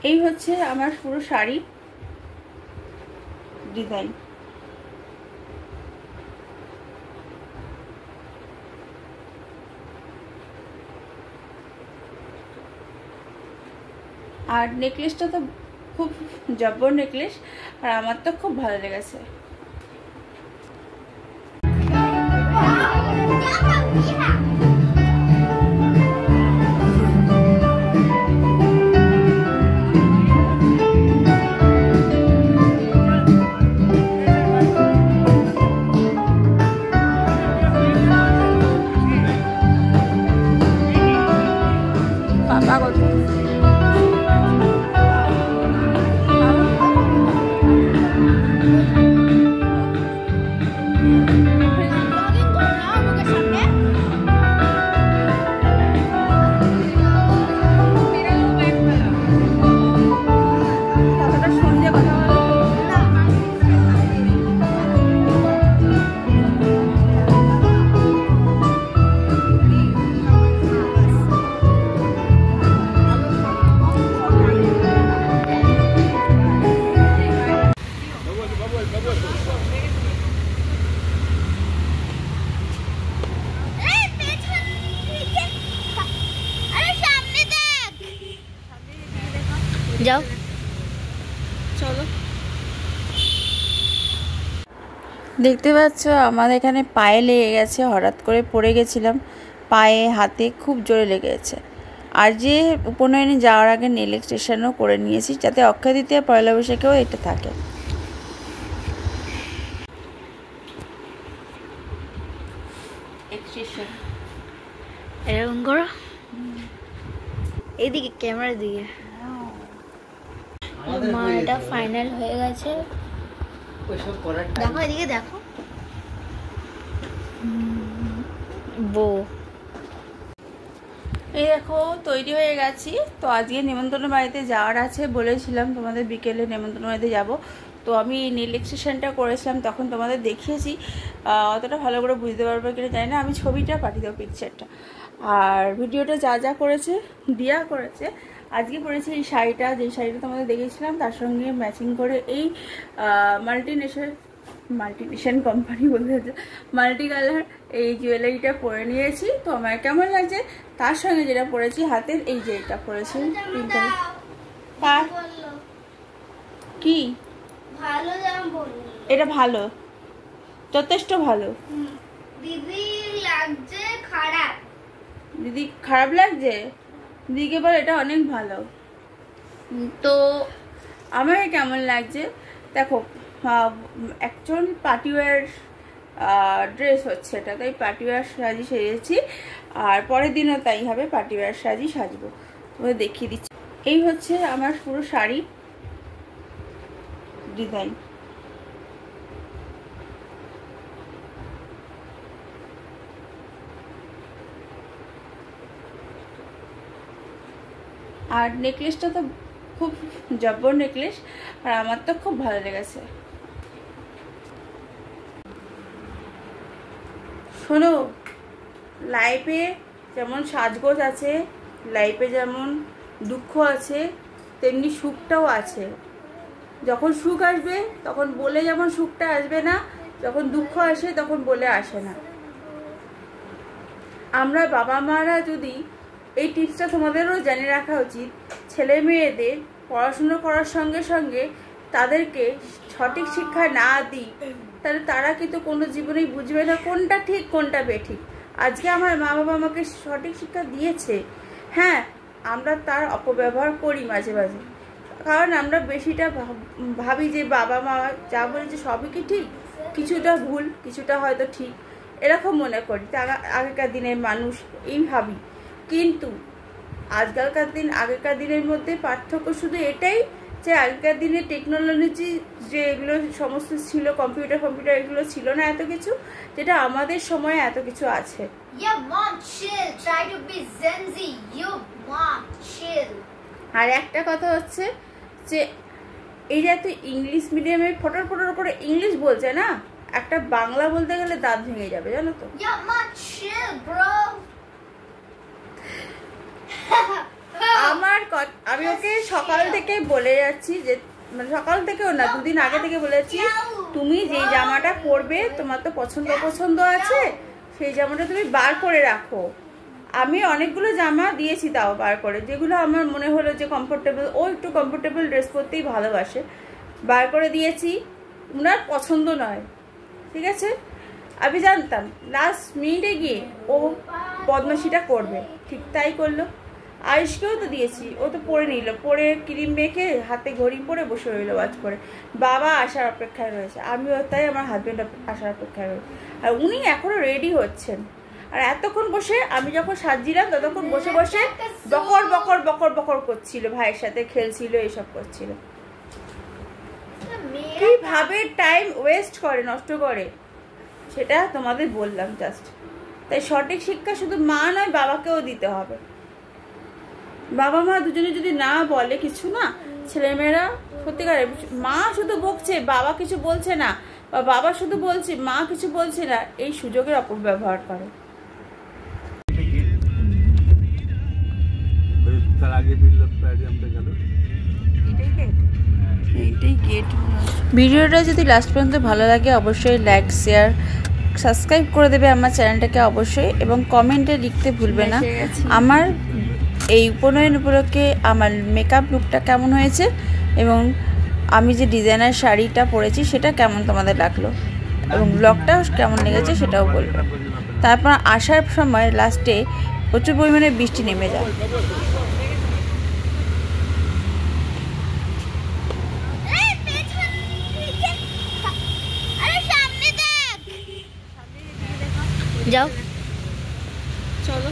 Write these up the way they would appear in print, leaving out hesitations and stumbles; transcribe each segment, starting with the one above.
এই হচ্ছে আমার পুরো শাড়ি ডিজাইন। আর নেকলেসটা তো খুব জব্বর নেকলেস, আর আমার তো খুব ভালো লেগেছে। যাও চলো। দেখতে পাচ্ছ আমাদের এখানে পায়ে লেগে গেছে, হঠাৎ করে পড়ে গেছিলাম, পায়ে হাতে খুব জোরে লেগেছে। আর যে উপনয়নে যাওয়ার আগে নেল এক্সটেনশনও করে নিয়েছি, যাতে অক্ষয় তৃতীয়া পয়লা বৈশাখেও এটা থাকে। এক্সটেনশন এরকম করো, এইদিকে ক্যামেরার দিকে। মা এটা ফাইনাল হয়ে গেছে, দেখো এদিকে দেখো। বউ এই দেখো তৈরি হয়ে গেছি। তো আজকে নেমন্তন্ন বাড়িতে যাওয়ার আছে, বলেছিলাম তোমাদের বিকেলে নেমন্তন্ন বাড়িতে যাব। তো আমি নীল এক্সটেনশনটা করেছিলাম, তখন তোমাদের দেখিয়েছি, অতটা ভালো করে বুঝতে পারবে কিনা জানি না। আমি ছবিটা পাঠিয়ে দেবো, পিকচারটা। আর ভিডিওটা যা যা করেছে দিয়া করেছে। আজকে পরেছি এই শাড়িটা, যে শাড়িটা তোমাদের দেখেছিলাম, তার সঙ্গে ম্যাচিং করে এই মাল্টিনেশন কোম্পানি বলতে হচ্ছে মাল্টি কালার এই জুয়েলারিটা পরে নিয়েছি। তো আমার কেমন লাগছে, তার সঙ্গে যেটা পরেছি হাতের, এই যে এটা পরেছি পিঙ্ক কালার। কি এটা ভালো, যথেষ্ট ভালো। দিদি লাগছে খারাপ, দিদি খারাপ লাগছে? দিদিকে বল এটা অনেক ভালো। তো আমার কেমন লাগছে দেখো, একজন পার্টিওয়ার ড্রেস হচ্ছে এটা, তাই পার্টিওয়ার সাজি সেজেছি। আর পরের দিনও তাই হবে, পার্টিওয়ার সাজি সাজবো। তোমাদের দেখিয়ে দিচ্ছি। এই হচ্ছে আমার পুরো শাড়ি ডিজাইন। আর নেকলেসটা তো খুব জব্বর নেকলেস, আর আমার তো খুব ভালো লেগেছে। শোনো, লাইফে যেমন সাজগোজ আছে, লাইফে যেমন দুঃখ আছে, তেমনি সুখটাও আছে। যখন সুখ আসবে তখন বলে যেমন সুখটা আসবে না, যখন দুঃখ আসে তখন বলে আসে না। আমরা বাবা মারা যদি এই টিপসটা তোমাদেরও জেনে রাখা উচিত, ছেলে মেয়েদের পড়াশুনো করার সঙ্গে সঙ্গে তাদেরকে সঠিক শিক্ষা না দিই, তাহলে তারা কিন্তু কোনো জীবনেই বুঝবে না কোনটা ঠিক কোনটা বেঠিক। আজকে আমার মা বাবা আমাকে সঠিক শিক্ষা দিয়েছে, হ্যাঁ আমরা তার অপব্যবহার করি মাঝে মাঝে, কারণ আমরা বেশিটা ভাবি যে বাবা মা যা বলেছে সবই কি ঠিক, কিছুটা ভুল কিছুটা হয়তো ঠিক, এরকম মনে করি। আগেকার দিনের মানুষ এই ভাবি, কিন্তু আজকালকার দিন আগেকার দিনের মধ্যে পার্থক্য শুধু এটাই যে আগেকার দিনে টেকনোলজি যে এগুলো সমস্ত ছিল, কম্পিউটার এগুলো ছিল না এত কিছু, যেটা আমাদের সময়ে এত কিছু আছে। আর একটা কথা হচ্ছে যে এই যে এত ইংলিশ মিডিয়ামে ফটোর করে ইংলিশ বলছে না, একটা বাংলা বলতে গেলে দাঁত ভেঙে যাবে, জানো তো। আমার আমি ওকে সকাল থেকে বলে যাচ্ছি যে, মানে সকাল থেকেও না, দুদিন আগে থেকে বলেছি, তুমি যেই জামাটা পরবে তোমার তো পছন্দ আছে, সেই জামাটা তুমি বার করে রাখো। আমি অনেকগুলো জামা দিয়েছি তাও বার করে, যেগুলো আমার মনে হলো যে কমফোর্টেবল, ও একটু কমফোর্টেবল ড্রেস পরতেই ভালোবাসে, বার করে দিয়েছি। ওনার পছন্দ নয়, ঠিক আছে। আমি জানতাম লাস্ট মিনিটে গিয়ে ও বদমাশিটা করবে, ঠিক তাই করলো। আয়ুষকেও তো দিয়েছি, ও তো পরে নিল, পরে ক্রিম মেখে হাতে ঘড়ি পরে বসে রইলো ওয়াচ করে। বাবা আসার অপেক্ষায় রয়েছে, আমিও তাই আমার হাজব্যান্ড আসার অপেক্ষায় রয়েছে, আর উনি এখনও রেডি হচ্ছেন। আর এতক্ষণ বসে আমি যখন সাজিলাম ততক্ষণ বসে বসে বকর বকর বকর বকর করছিল, ভাইয়ের সাথে খেলছিল, এসব করছিল। কিভাবে টাইম ওয়েস্ট করে, নষ্ট করে, সেটা তোমাদের বললাম জাস্ট। তাই সঠিক শিক্ষা শুধু মা নয়, বাবাকেও দিতে হবে। বাবা মা দুজনে যদি না বলে কিছু না, ছেলেমেয়েরা সত্যিকারের, মা শুধু বকছে, বাবা কিছু বলছে না, বা বাবা শুধু বলছে, মা কিছু বলছে না, এই সুযোগের অপব্যবহার করে। ভিডিওটা যদি লাস্ট পর্যন্ত ভালো লাগে অবশ্যই লাইক, শেয়ার, সাবস্ক্রাইব করে দেবে আমার চ্যানেলটাকে অবশ্যই, এবং কমেন্টে লিখতে ভুলবে না আমার এই উপনয়ন উপলক্ষে আমার মেকআপ লুকটা কেমন হয়েছে, এবং আমি যে ডিজাইনার শাড়িটা পরেছি সেটা কেমন তোমাদের লাগলো, এবং ব্লগটা কেমন লেগেছে সেটাও বলবে। তারপর আসার সময় লাস্টে প্রচুর পরিমাণে বৃষ্টি নেমে যায়। যাও চলো।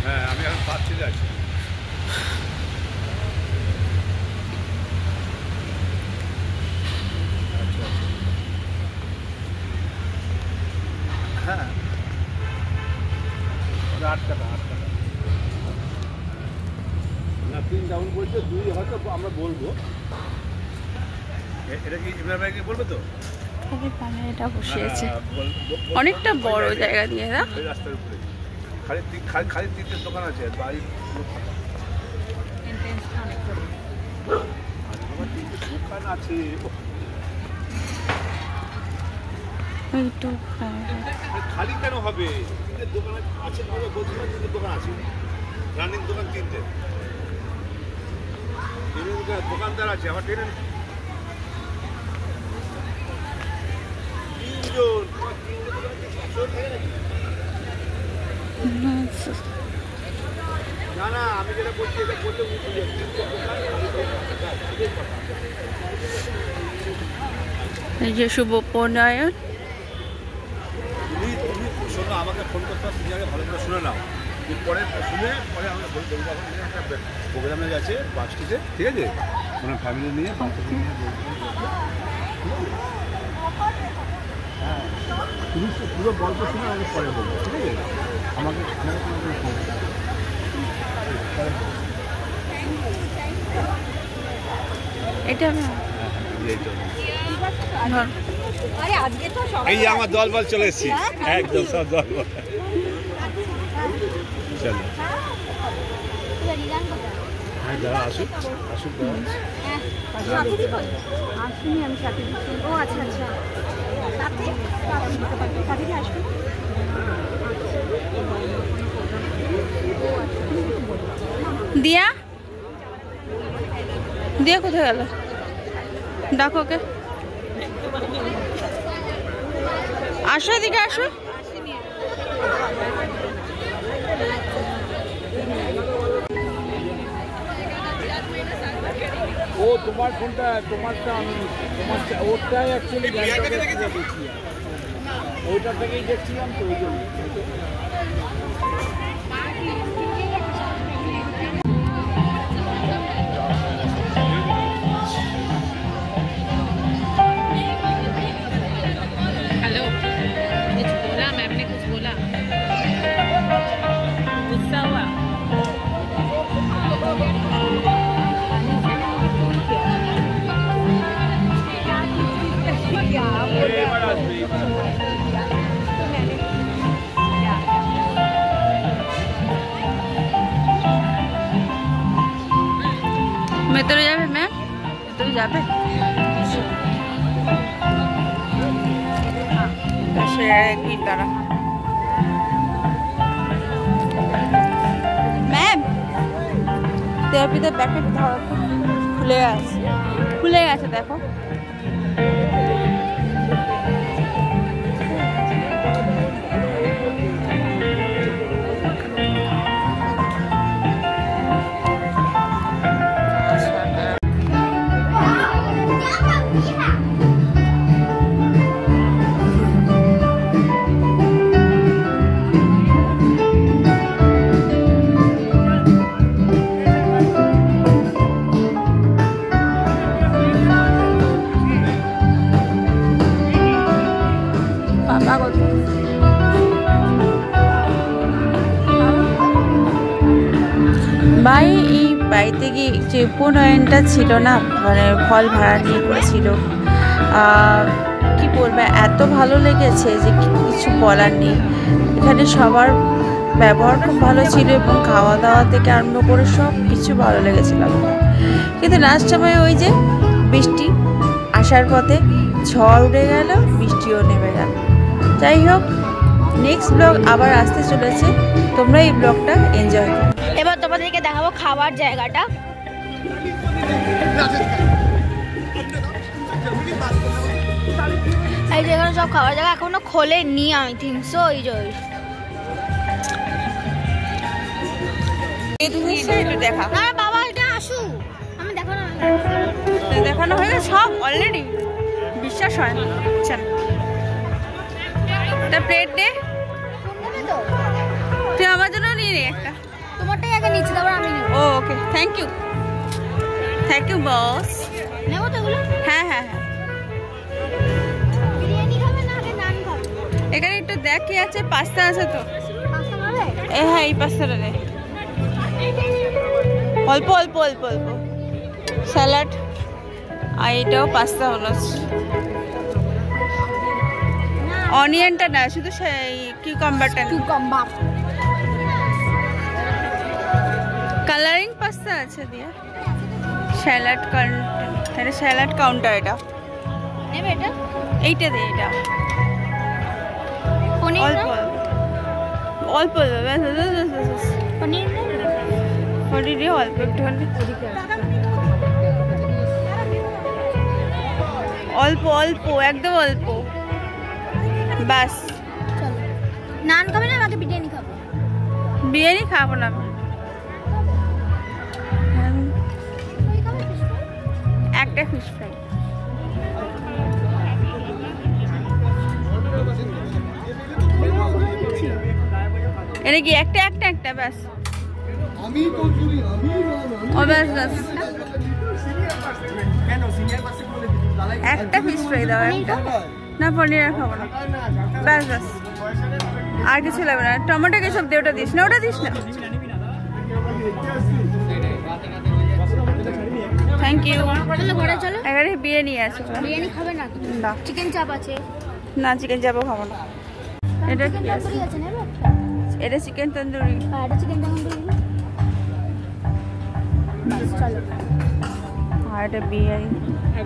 হ্যাঁ, আমি এখন পাচ্ছি যাচ্ছি। হ্যাঁ, 8 টাকা না, 3 ডাউন বলছে, 2 হয়তো আমরা বলবো। এটা কি ইমরান ভাই কি বলবে তো? এটা বসিয়েছে অনেকটা বড় জায়গা দিয়ে, না রাস্তার উপরে খালি 3টে দোকান আছে, বাড়ি দোকান আছে। খালি কেন হবে? দোকান আছে, দোকান আছে, রানিং দোকান 3টে, দোকানদার আছে আমার ট্রেনে। না না, আমি যেটা বলছি এটা বলতে এই যে শুভ উপনয়ন। তুমি শোনো, আমাকে ফোন করতে হবে, তুমি আগে ভালো করে শুনে নাও, পরে শুনে পরে আমাকে বলবো। একটা প্রোগ্রামে গেছে বাসটিতে, ঠিক আছে, কোনো ফ্যামিলি নিয়ে হ্যাঁ, তুমি পুরো গল্প শুনে আমাকে পরে বলবো, ঠিক আছে। আমাকে এটা এই যে আমার দল বল চলে এসেছি, একদম সব দল বল। চলো, হ্যাঁ, যারা আসুক আসুক, আসুনি, আমি সাথে দিচ্ছি। ও আচ্ছা আচ্ছা, সাথে আসবে। দিয়া দিয়া কোথায় গেল? ডাকো ওকে, আসো এদিকে আসো। ও তোমার ফোনটা, তোমারটা আমি, তোমারটা ওটাই অ্যাকচুয়ালি ওইটার থেকেই দেখছিলাম তো, ওই জন্য। हेलो, कुछ बोला मैम ने? कुछ बोला? गुस्सा हुआ? ভেতরে যাবে ম্যাম? ভেতরে যাবে? ম্যাম থেরাপিতে প্যাকেট ধরো, খুলে গেছে দেখো। ভাই এই বাড়িতে গিয়ে যে উপনয়নটা ছিল না, মানে ফল ভাড়া নিয়ে করেছিল, কি বলবো, এত ভালো লেগেছে যে কিছু বলার নেই। এখানে সবার ব্যবহার খুব ভালো ছিল এবং খাওয়া দাওয়া থেকে আরম্ভ করে সব কিছু ভালো লেগেছিল। কিন্তু লাস্ট সময় ওই যে বৃষ্টি আসার পথে ঝড় উঠে গেল, বৃষ্টিও নেমে গেল। যাই হোক, নেক্সট ব্লগ আবার আসতে চলেছে, তোমরা এই ব্লগটা এনজয় করো। এবার তোমাদেরকে দেখাবো খাবার জায়গাটা। এই যে এখানে সব খাবার জায়গা এখনো খোলেনি, আমি থিঙ্ক সো। এই যে দেখা না বাবা, এটা আসু, আমি দেখানো হয়ে গেছে সব অলরেডি, বিশ্বাস হয় না। প্লেট দে, তুই আমার জন্য নিয়ে নে একটা। তোমারটাই আগে নিচে, তারপর আমি নেব। ওকে, থ্যাংক ইউ বস। নেবো তো এগুলো? হ্যাঁ হ্যাঁ হ্যাঁ। বিরিয়ানি খাবে না আগে নান খাবে? এখানে একটু দেখ কি আছে, পাস্তা আছে তো। পাস্তা খাবে? হ্যাঁ, এই পাস্তাটা নে, অল্প অল্প অল্প অল্প। স্যালাড, আর এটাও পাস্তা হলো। অনিয়নটা না, শুধু কিউকাম্বারটা। কিউকাম্বার কালারিং পাস্তা আছে দিয়ে। স্যালাড এটা স্যালাড কাউন্টার। এটা নেবে? এটা এইটা দে, এটা পনির অল্প অল্প পনির পনির দিয়ে অল্প একটুখানি, অল্প অল্প, একদম অল্প, বাস। চলো, নান খাবে না আমাকে বিরিয়ানি খাবো? বিরিয়ানি খাবো না, একটা ফিশ ফ্রাই। এটা কি একটা একটা একটা ব্যাস? ও ব্যাস ব্যাস, একটা ফিশ ফ্রাই দাও একটা। না, পনির আর খাবো না, ব্যাস ব্যাস, আর কিছু লাগবে না। টমেটো কেচাপ দে, ওটা দিস না, ওটা দিস না। Thank you. চলো ঘরে চলো। এখানে বিরিয়ানি আছে। বিরিয়ানি খাবে না? না, চিকেন চাপ আছে। না চিকেন চাপও খাবো না। এটা কি আছে? তন্দুরি আছে, নেবে? এটা চিকেন তন্দুরি। আর এটা চিকেন তন্দুরি। চলো। আর এটা বিরিয়ানি।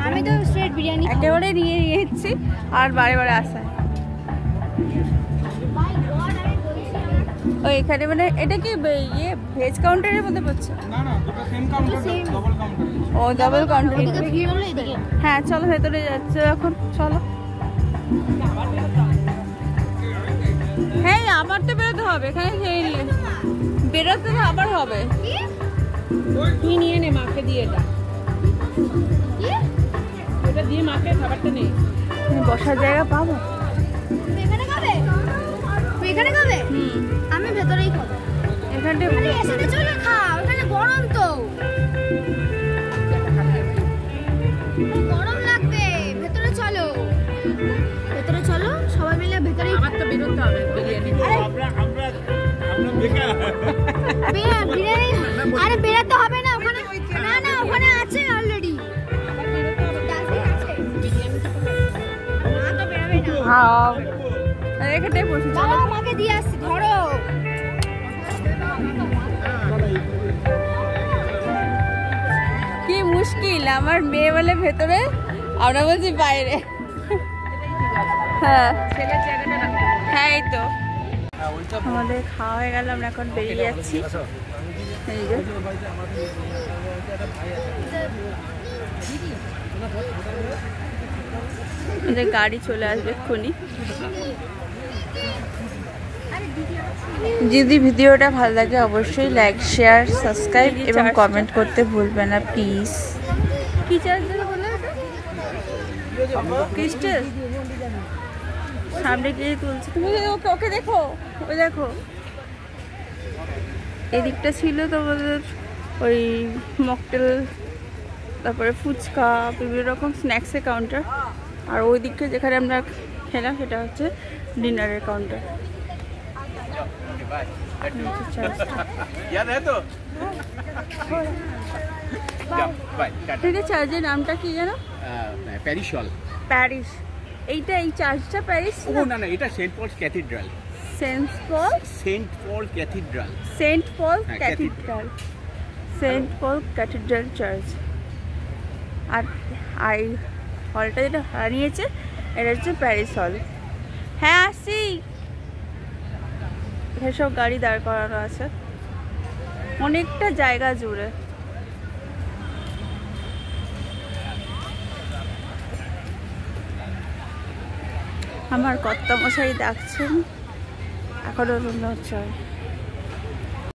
আমি তো স্ট্রেট বিরিয়ানি খাবো। একেবারে নিয়ে নিয়েছি, আর বারে বারে আসা। ও এখানে মানে এটা কি ইয়ে ভেজ কাউন্টারের মধ্যে পড়ছে? না না, দুটো same counter, double counter. O double counter. এদিকে ভিড় হলো এদিকে। হ্যাঁ চলো, ভেতরে যাচ্ছে এখন, চলো। হ্যাঁ, আবার তো বেরোতে হবে, এখানে খেয়ে নিয়ে বেরোতে তো আবার হবে। তুই নিয়ে নে, মাকে দিয়ে এটা, এটা দিয়ে মাকে খাবারটা নে। বসার জায়গা পাবো? তুই এখানে খাবে? তুই এখানে খাবে? আমি ভেতরেই খাবো। এখানটা আরে এসে চলে খাও, এখানে গরম তো। গরম লাগবে, ভেতরে চলো। ভেতরে চলো, সবাই মিলে ভেতরেই। আমার তো বেরোতে হবে বিরিয়ানি। বিরিয়ানি আরে বেরাতে হবে না ওখানে। না না, ওখানে আছে অলরেডি। হ্যাঁ, এখানটাই বসে। বাবা আমাকে দিয়ে আসছি, ধরো। কি নিলাম, আমার মেয়ে বলে ভেতরে, আমরা বলছি বাইরে। হ্যাঁ হ্যাঁ, এই তো আমাদের খাওয়া হয়ে গেল, আমরা এখন বেরিয়ে যাচ্ছি। এই যে আমাদের গাড়ি চলে আসবে এক্ষুনি। যদি ভিডিওটা ভালো লাগে অবশ্যই লাইক, শেয়ার, সাবস্ক্রাইব এবং কমেন্ট করতে ভুলবেন না প্লিজ। কি চার্জার বলে ক্রিস্টাল সামনে গিয়ে তুলছে, তুমি ওকে ওকে দেখো, ওই দেখো এদিকটা ছিল তোমাদের ওই মকটেল, তারপরে ফুচকা, বিভিন্ন রকম স্ন্যাক্সের কাউন্টার, আর ওই দিকটা যেখানে আমরা খেলাম সেটা হচ্ছে ডিনারের কাউন্টার। চার্জের নামটা কি জানো? প্যারিস হল। প্যারিস। এইটা এই চার্চটা প্যারিস? না না, এটা সেন্ট পলস ক্যাথিড্রাল। সেন্ট পল ক্যাথিড্রাল। সেন্ট পল ক্যাথিড্রাল। সেন্ট পল ক্যাথিড্রাল চার্চ। আর এই হলটা যেটা হারিয়েছে এটা হচ্ছে প্যারিস হল। হ্যাঁ আসছি। এখানে সব গাড়ি দাঁড় করানো আছে অনেকটা জায়গা জুড়ে। আমার কর্তামশাই ডাকছেন, এখনো রুম হচ্ছে।